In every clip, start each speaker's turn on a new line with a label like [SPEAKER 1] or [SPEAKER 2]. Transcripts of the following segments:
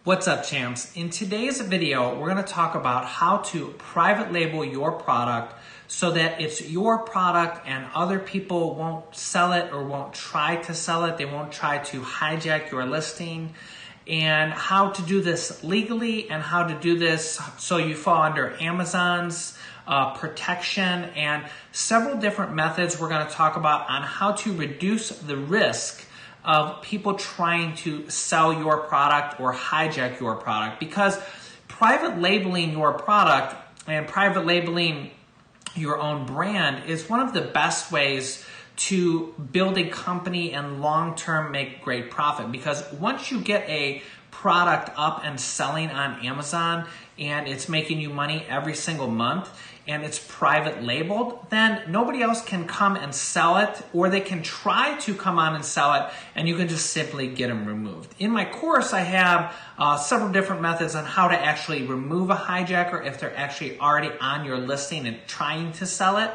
[SPEAKER 1] What's up, champs? In today's video, we're going to talk about how to private label your product so that it's your product and other people won't sell it or won't try to sell it. They won't try to hijack your listing, and how to do this legally and how to do this so you fall under Amazon's protection, and several different methods we're going to talk about on how to reduce the risk of people trying to sell your product or hijack your product. Because private labeling your product and private labeling your own brand is one of the best ways to build a company and long-term make great profit. Because once you get a product up and selling on Amazon and it's making you money every single month and it's private labeled, then nobody else can come and sell it, or they can try to come on and sell it and you can just simply get them removed. In my course, I have several different methods on how to actually remove a hijacker if they're actually already on your listing and trying to sell it.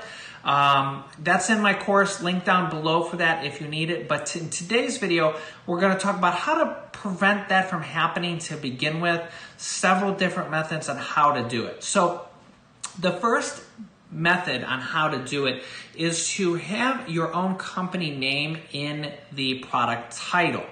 [SPEAKER 1] That's in my course, link down below for that if you need it. But in today's video, we're going to talk about how to prevent that from happening to begin with, several different methods on how to do it. So the first method on how to do it is to have your own company name in the product title.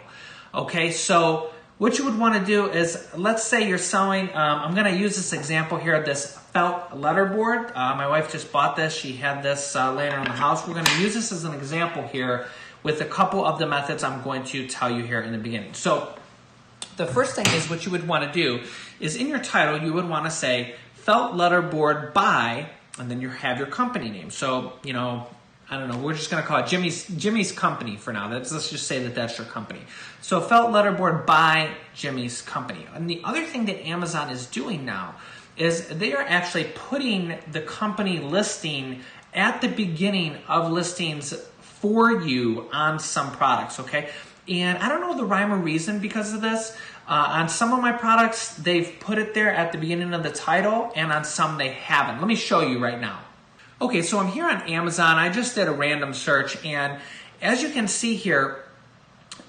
[SPEAKER 1] Okay, so what you would want to do is, let's say you're selling, I'm going to use this example here, this felt letterboard. My wife just bought this. She had this laying around the house. We're going to use this as an example here with a couple of the methods I'm going to tell you here in the beginning. So the first thing is, what you would want to do is in your title, you would want to say felt letterboard by, and then you have your company name. So, you know, I don't know, we're just going to call it Jimmy's Company for now. Let's just say that that's your company. So felt letterboard by Jimmy's Company. And the other thing that Amazon is doing now is they are actually putting the company listing at the beginning of listings for you on some products, okay? And I don't know the rhyme or reason because of this. On some of my products, they've put it there at the beginning of the title, and on some they haven't. Let me show you right now. Okay, so I'm here on Amazon. I just did a random search, and as you can see here,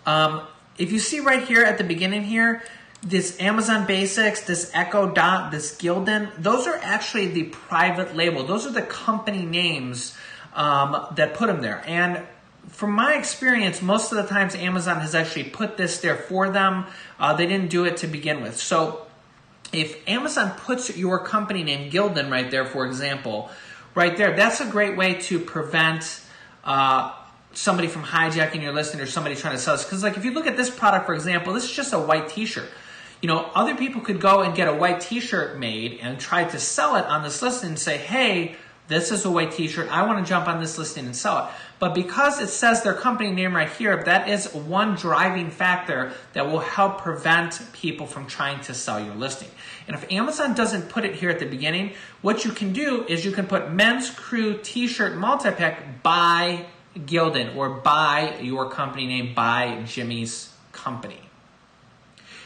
[SPEAKER 1] if you see right here at the beginning here, this Amazon Basics, this Echo Dot, this Gildan, those are actually the private label. Those are the company names that put them there. And from my experience, most of the times Amazon has actually put this there for them. They didn't do it to begin with. So if Amazon puts your company name, Gildan, right there, for example, right there, that's a great way to prevent somebody from hijacking your listing or somebody trying to sell this. Because like if you look at this product, for example, this is just a white t-shirt. You know, other people could go and get a white t-shirt made and try to sell it on this listing and say, hey, this is a white t-shirt. I want to jump on this listing and sell it. But because it says their company name right here, that is one driving factor that will help prevent people from trying to sell your listing. And if Amazon doesn't put it here at the beginning, what you can do is you can put Men's Crew t-shirt multi-pack by Gildan, or by your company name, by Jimmy's Company.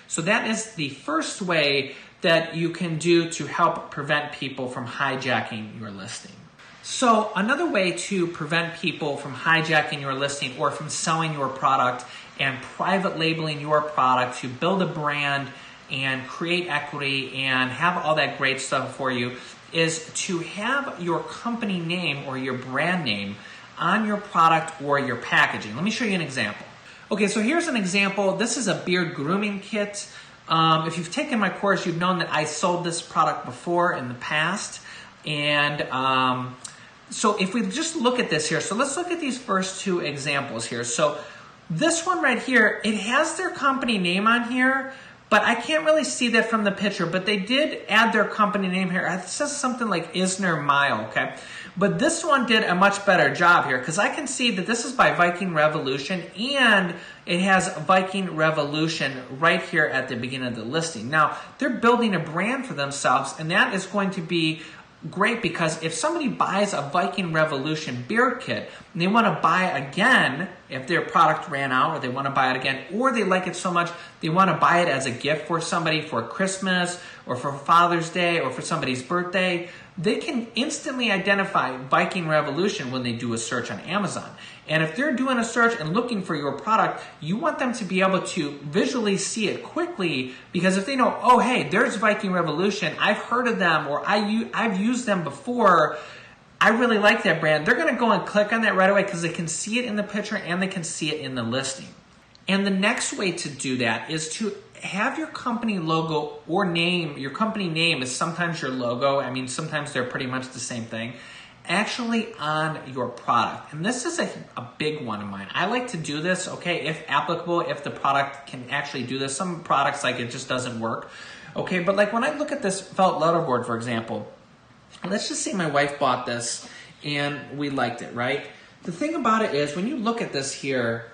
[SPEAKER 1] So that is the first way that you can do to help prevent people from hijacking your listing. So another way to prevent people from hijacking your listing or from selling your product and private labeling your product to build a brand and create equity and have all that great stuff for you is to have your company name or your brand name on your product or your packaging. Let me show you an example. Okay, so here's an example. This is a beard grooming kit. If you've taken my course, you've known that I sold this product before in the past. And so if we just look at this here, so let's look at these first two examples here. So this one right here, it has their company name on here, but I can't really see that from the picture, but they did add their company name here. It says something like Isner Mile, okay? But this one did a much better job here because I can see that this is by Viking Revolution and it has Viking Revolution right here at the beginning of the listing. Now, they're building a brand for themselves, and that is going to be great because if somebody buys a Viking Revolution beard kit, and they want to buy again if their product ran out, or they want to buy it again, or they like it so much they want to buy it as a gift for somebody for Christmas or for Father's Day or for somebody's birthday, they can instantly identify Viking Revolution when they do a search on Amazon. And if they're doing a search and looking for your product, you want them to be able to visually see it quickly, because if they know, oh, hey, there's Viking Revolution, I've heard of them, or I've used them before, I really like that brand, they're going to go and click on that right away because they can see it in the picture and they can see it in the listing. And the next way to do that is to have your company logo or name. Your company name is sometimes your logo. I mean, sometimes they're pretty much the same thing. Actually on your product. And this is a big one of mine. I like to do this, okay, if applicable, if the product can actually do this. Some products, like, it just doesn't work. Okay, but like when I look at this felt letterboard, for example, let's just say my wife bought this and we liked it, right? The thing about it is, when you look at this here,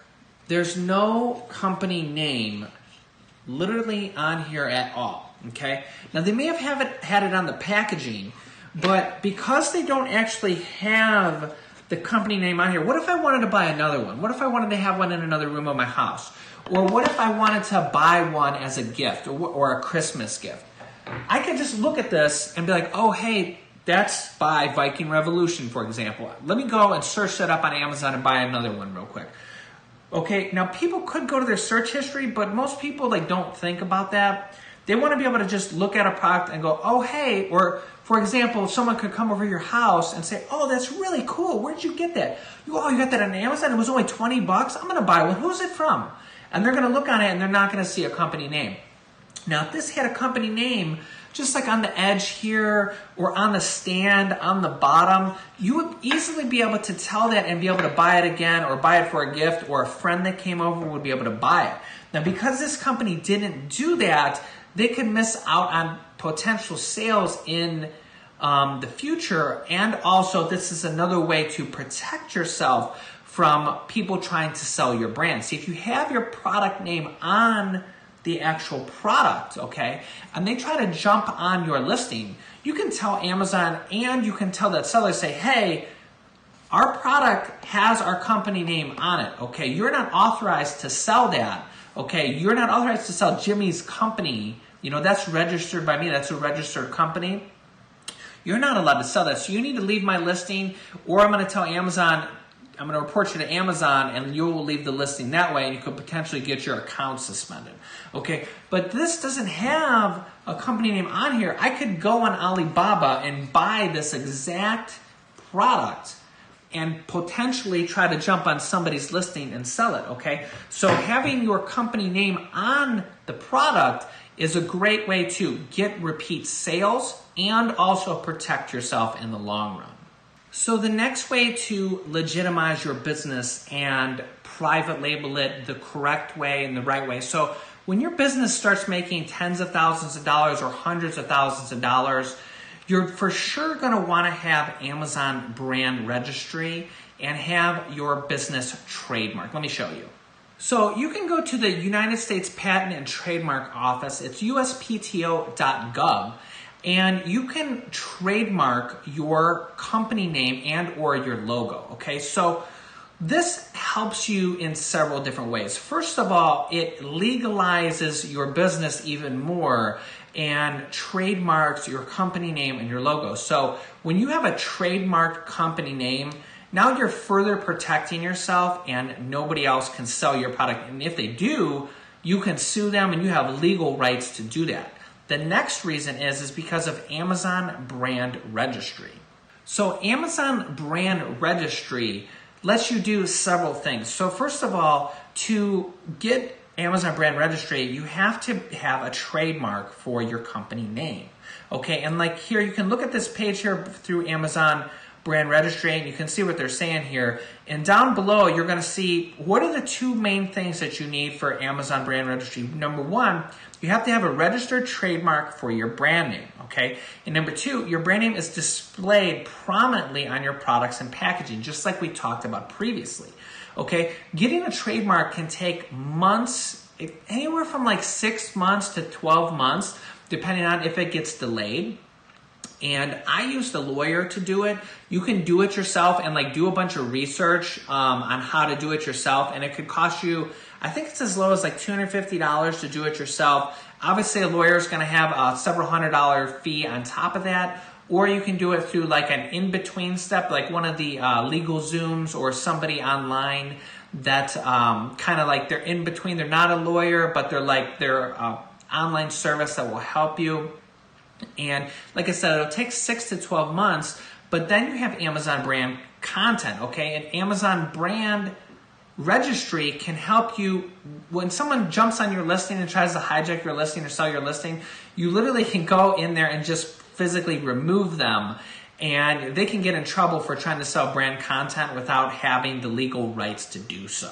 [SPEAKER 1] there's no company name literally on here at all, okay? Now, they may have had it on the packaging, but because they don't actually have the company name on here, what if I wanted to buy another one? What if I wanted to have one in another room of my house? Or what if I wanted to buy one as a gift or a Christmas gift? I could just look at this and be like, oh, hey, that's by Viking Revolution, for example. Let me go and search that up on Amazon and buy another one real quick. Okay, now people could go to their search history, but most people don't think about that. They want to be able to just look at a product and go, oh, hey, or for example, someone could come over your house and say, oh, that's really cool. Where'd you get that? You got that on Amazon? It was only $20. I'm going to buy one. Who's it from? And they're going to look on it and they're not going to see a company name. Now, if this had a company name, just like on the edge here or on the stand on the bottom, you would easily be able to tell that and be able to buy it again, or buy it for a gift, or a friend that came over would be able to buy it. Now, because this company didn't do that, they could miss out on potential sales in the future. And also, this is another way to protect yourself from people trying to sell your brand. See, if you have your product name on the actual product, okay, and they try to jump on your listing, you can tell Amazon and you can tell that seller, say, hey, our product has our company name on it, okay? You're not authorized to sell that, okay? You're not authorized to sell Jimmy's company. That's registered by me. That's a registered company. You're not allowed to sell that. So you need to leave my listing, or I'm going to tell Amazon, I'm going to report you to Amazon, and you will leave the listing that way, and you could potentially get your account suspended. Okay, but this doesn't have a company name on here. I could go on Alibaba and buy this exact product and potentially try to jump on somebody's listing and sell it, okay? So having your company name on the product is a great way to get repeat sales and also protect yourself in the long run. So the next way to legitimize your business and private label it the correct way and the right way. So when your business starts making tens of thousands of dollars or hundreds of thousands of dollars, you're for sure going to want to have Amazon brand registry and have your business trademark. Let me show you. So you can go to the United States Patent and Trademark Office. It's uspto.gov. And you can trademark your company name and or your logo, okay? So this helps you in several different ways. First of all, it legalizes your business even more and trademarks your company name and your logo. So when you have a trademarked company name, now you're further protecting yourself and nobody else can sell your product. And if they do, you can sue them and you have legal rights to do that. The next reason is because of Amazon Brand Registry. So Amazon Brand Registry lets you do several things. So first of all, to get Amazon Brand Registry, you have to have a trademark for your company name. Okay, and like here, you can look at this page here through Amazon Brand Registry, and you can see what they're saying here. And down below, you're going to see what are the two main things that you need for Amazon Brand Registry. Number one, you have to have a registered trademark for your brand name, okay? And number two, your brand name is displayed prominently on your products and packaging, just like we talked about previously, okay? Getting a trademark can take months, anywhere from like 6 months to 12 months, depending on if it gets delayed. And I used a lawyer to do it. You can do it yourself and like do a bunch of research on how to do it yourself. And it could cost you, I think it's as low as like $250 to do it yourself. Obviously, a lawyer is going to have a several $100 fee on top of that. Or you can do it through like an in-between step, like one of the legal Zooms or somebody online that kind of like they're in between. They're not a lawyer, but they're online service that will help you. And like I said, it'll take 6 to 12 months, but then you have Amazon brand content, okay? And Amazon brand registry can help you when someone jumps on your listing and tries to hijack your listing or sell your listing. You literally can go in there and just physically remove them, and they can get in trouble for trying to sell brand content without having the legal rights to do so.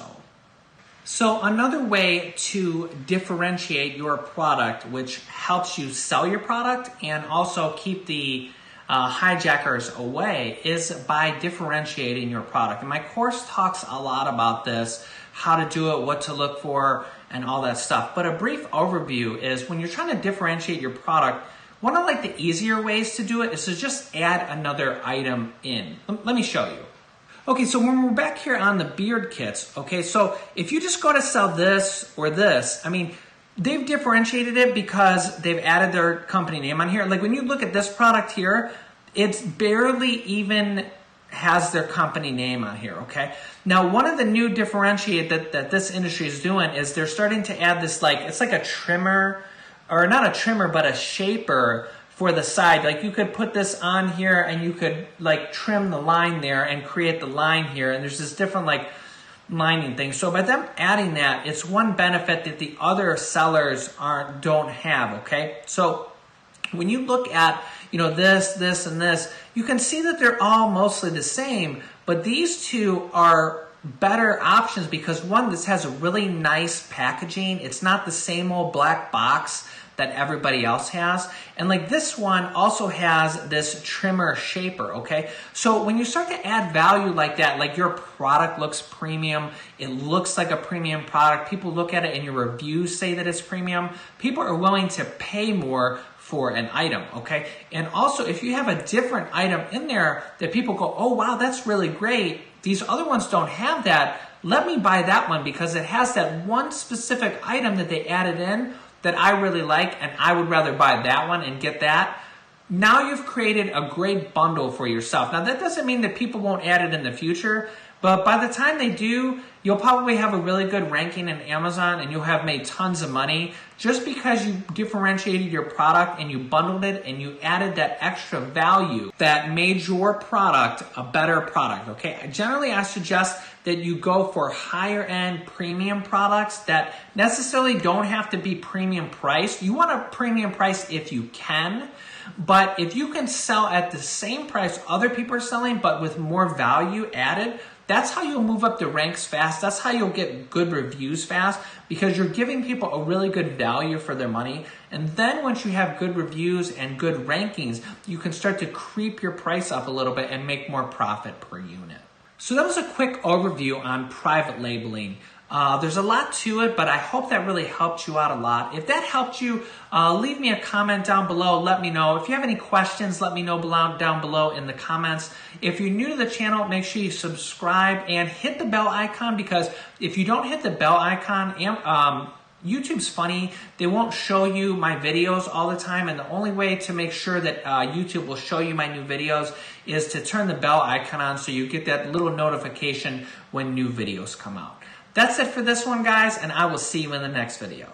[SPEAKER 1] So another way to differentiate your product, which helps you sell your product and also keep the hijackers away, is by differentiating your product. And my course talks a lot about this, how to do it, what to look for, and all that stuff. But a brief overview is when you're trying to differentiate your product, one of like the easier ways to do it is to just add another item in. Let me show you. Okay, so when we're back here on the beard kits, okay, so if you just go to sell this or this, I mean, they've differentiated it because they've added their company name on here. Like when you look at this product here, it's barely even has their company name on here, okay? Now, one of the new differentiate that this industry is doing is they're starting to add this like, it's like a trimmer, or not a trimmer, but a shaper for the side. Like you could put this on here and you could like trim the line there and create the line here. And there's this different like lining thing. So by them adding that, it's one benefit that the other sellers don't have, okay? So when you look at, you know, this, and this, you can see that they're all mostly the same, but these two are better options because one, this has a really nice packaging. It's not the same old black box that everybody else has. And like this one also has this trimmer shaper, okay? So when you start to add value like that, like your product looks premium, it looks like a premium product, people look at it and your reviews say that it's premium, people are willing to pay more for an item, okay? And also if you have a different item in there that people go, oh wow, that's really great, these other ones don't have that, let me buy that one because it has that one specific item that they added in that I really like, and I would rather buy that one and get that. Now you've created a great bundle for yourself. Now that doesn't mean that people won't add it in the future, but by the time they do, you'll probably have a really good ranking in Amazon and you'll have made tons of money just because you differentiated your product and you bundled it and you added that extra value that made your product a better product, okay? Generally, I suggest that you go for higher end premium products that necessarily don't have to be premium priced. You want a premium price if you can, but if you can sell at the same price other people are selling but with more value added, that's how you'll move up the ranks fast. That's how you'll get good reviews fast because you're giving people a really good value for their money. And then once you have good reviews and good rankings, you can start to creep your price up a little bit and make more profit per unit. So that was a quick overview on private labeling. There's a lot to it, but I hope that really helped you out a lot. If that helped you, leave me a comment down below. Let me know. If you have any questions, let me know down below in the comments. If you're new to the channel, make sure you subscribe and hit the bell icon because if you don't hit the bell icon, YouTube's funny. They won't show you my videos all the time, and the only way to make sure that YouTube will show you my new videos is to turn the bell icon on so you get that little notification when new videos come out. That's it for this one, guys, and I will see you in the next video.